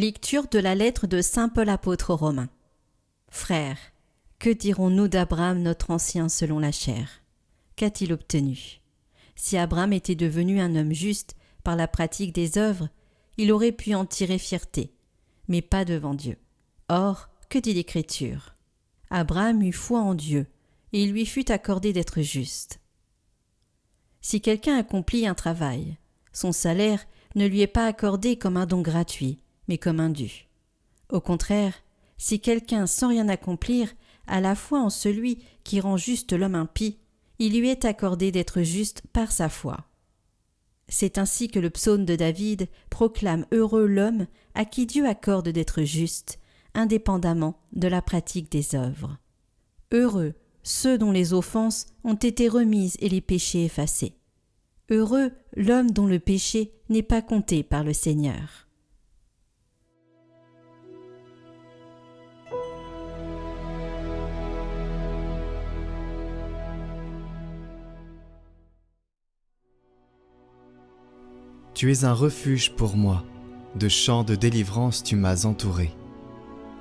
Lecture de la lettre de saint Paul apôtre aux Romains. Frères, que dirons-nous d'Abraham, notre ancien selon la chair? Qu'a-t-il obtenu? Si Abraham était devenu un homme juste par la pratique des œuvres, il aurait pu en tirer fierté, mais pas devant Dieu. Or, que dit l'Écriture? Abraham eut foi en Dieu, et il lui fut accordé d'être juste. Si quelqu'un accomplit un travail, son salaire ne lui est pas accordé comme un don gratuit, mais comme un dû. Au contraire, si quelqu'un sans rien accomplir a la foi en celui qui rend juste l'homme impie, il lui est accordé d'être juste par sa foi. C'est ainsi que le psaume de David proclame heureux l'homme à qui Dieu accorde d'être juste, indépendamment de la pratique des œuvres. Heureux ceux dont les offenses ont été remises et les péchés effacés. Heureux l'homme dont le péché n'est pas compté par le Seigneur. Tu es un refuge pour moi, de chants de délivrance tu m'as entouré.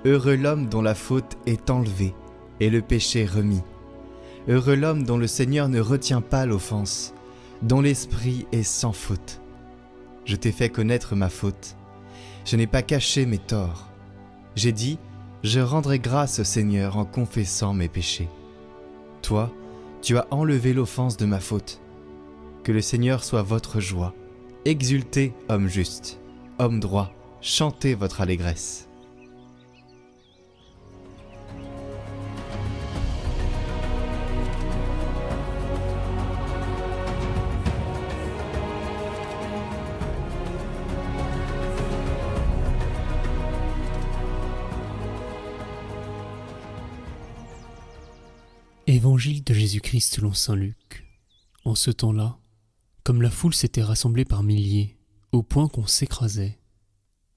Heureux l'homme dont la faute est enlevée et le péché remis. Heureux l'homme dont le Seigneur ne retient pas l'offense, dont l'esprit est sans faute. Je t'ai fait connaître ma faute. Je n'ai pas caché mes torts. J'ai dit, je rendrai grâce au Seigneur en confessant mes péchés. Toi, tu as enlevé l'offense de ma faute. Que le Seigneur soit votre joie. Exultez, homme juste, homme droit, chantez votre allégresse. Évangile de Jésus-Christ selon saint Luc. En ce temps-là, comme la foule s'était rassemblée par milliers, au point qu'on s'écrasait,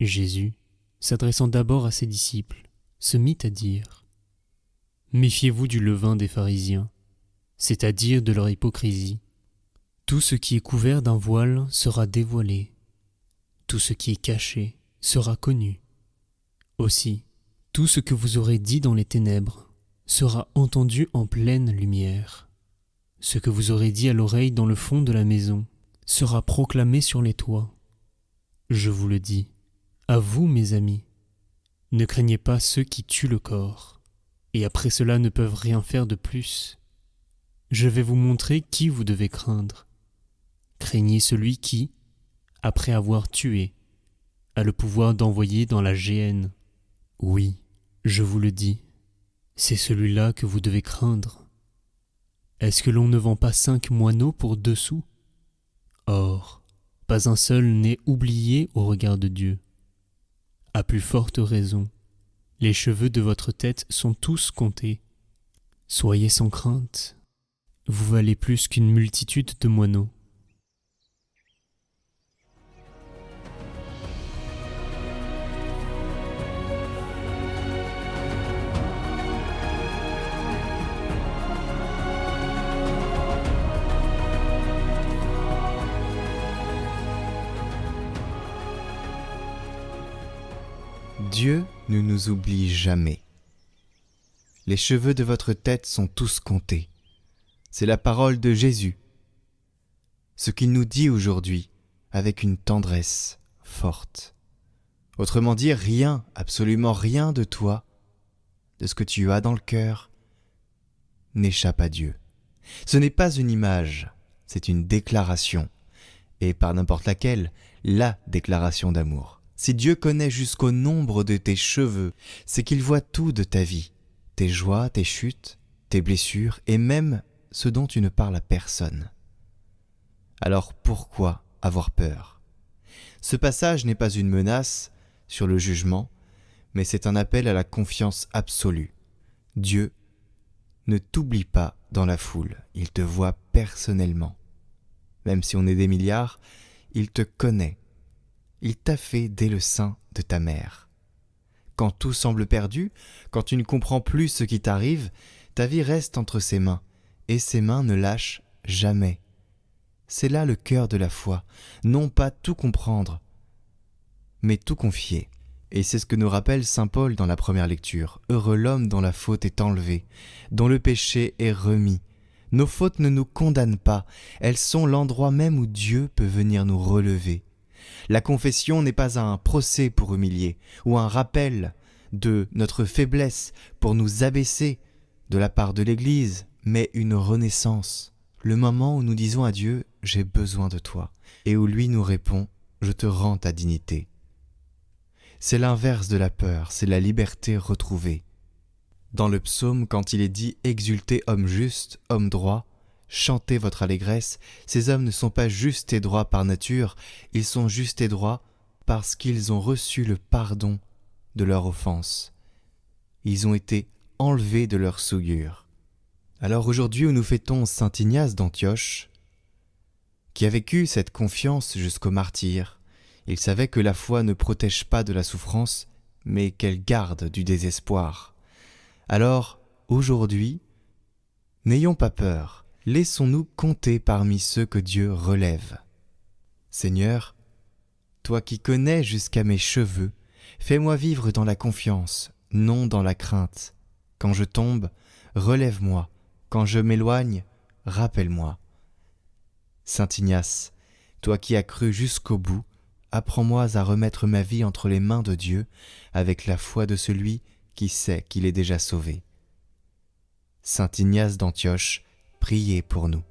Jésus, s'adressant d'abord à ses disciples, se mit à dire : « Méfiez-vous du levain des pharisiens, c'est-à-dire de leur hypocrisie. Tout ce qui est couvert d'un voile sera dévoilé, tout ce qui est caché sera connu. Aussi, tout ce que vous aurez dit dans les ténèbres sera entendu en pleine lumière. Ce que vous aurez dit à l'oreille dans le fond de la maison sera proclamé sur les toits. Je vous le dis, à vous mes amis, ne craignez pas ceux qui tuent le corps, et après cela ne peuvent rien faire de plus. Je vais vous montrer qui vous devez craindre. Craignez celui qui, après avoir tué, a le pouvoir d'envoyer dans la géhenne. Oui, je vous le dis, c'est celui-là que vous devez craindre. Est-ce que l'on ne vend pas 5 moineaux pour 2 sous? Or, pas un seul n'est oublié au regard de Dieu. À plus forte raison, les cheveux de votre tête sont tous comptés. Soyez sans crainte, vous valez plus qu'une multitude de moineaux. Dieu ne nous oublie jamais. Les cheveux de votre tête sont tous comptés. C'est la parole de Jésus. Ce qu'il nous dit aujourd'hui avec une tendresse forte. Autrement dit, rien, absolument rien de toi, de ce que tu as dans le cœur, n'échappe à Dieu. Ce n'est pas une image, c'est une déclaration, et par n'importe laquelle, la déclaration d'amour. Si Dieu connaît jusqu'au nombre de tes cheveux, c'est qu'il voit tout de ta vie, tes joies, tes chutes, tes blessures, et même ce dont tu ne parles à personne. Alors pourquoi avoir peur? Ce passage n'est pas une menace sur le jugement, mais c'est un appel à la confiance absolue. Dieu ne t'oublie pas dans la foule, il te voit personnellement. Même si on est des milliards, il te connaît. Il t'a fait dès le sein de ta mère. Quand tout semble perdu, quand tu ne comprends plus ce qui t'arrive, ta vie reste entre ses mains, et ses mains ne lâchent jamais. C'est là le cœur de la foi, non pas tout comprendre, mais tout confier. Et c'est ce que nous rappelle saint Paul dans la première lecture. Heureux l'homme dont la faute est enlevée, dont le péché est remis. Nos fautes ne nous condamnent pas, elles sont l'endroit même où Dieu peut venir nous relever. La confession n'est pas un procès pour humilier, ou un rappel de notre faiblesse pour nous abaisser de la part de l'Église, mais une renaissance. Le moment où nous disons à Dieu « J'ai besoin de toi » et où lui nous répond « Je te rends ta dignité ». C'est l'inverse de la peur, c'est la liberté retrouvée. Dans le psaume, quand il est dit « Exultez homme juste, homme droit », chantez votre allégresse, ces hommes ne sont pas justes et droits par nature, ils sont justes et droits parce qu'ils ont reçu le pardon de leur offense. Ils ont été enlevés de leur souillure. Alors aujourd'hui où nous fêtons saint Ignace d'Antioche, qui a vécu cette confiance jusqu'au martyre, il savait que la foi ne protège pas de la souffrance, mais qu'elle garde du désespoir. Alors, aujourd'hui, n'ayons pas peur, laissons-nous compter parmi ceux que Dieu relève. Seigneur, toi qui connais jusqu'à mes cheveux, fais-moi vivre dans la confiance, non dans la crainte. Quand je tombe, relève-moi. Quand je m'éloigne, rappelle-moi. Saint Ignace, toi qui as cru jusqu'au bout, apprends-moi à remettre ma vie entre les mains de Dieu avec la foi de celui qui sait qu'il est déjà sauvé. Saint Ignace d'Antioche, priez pour nous.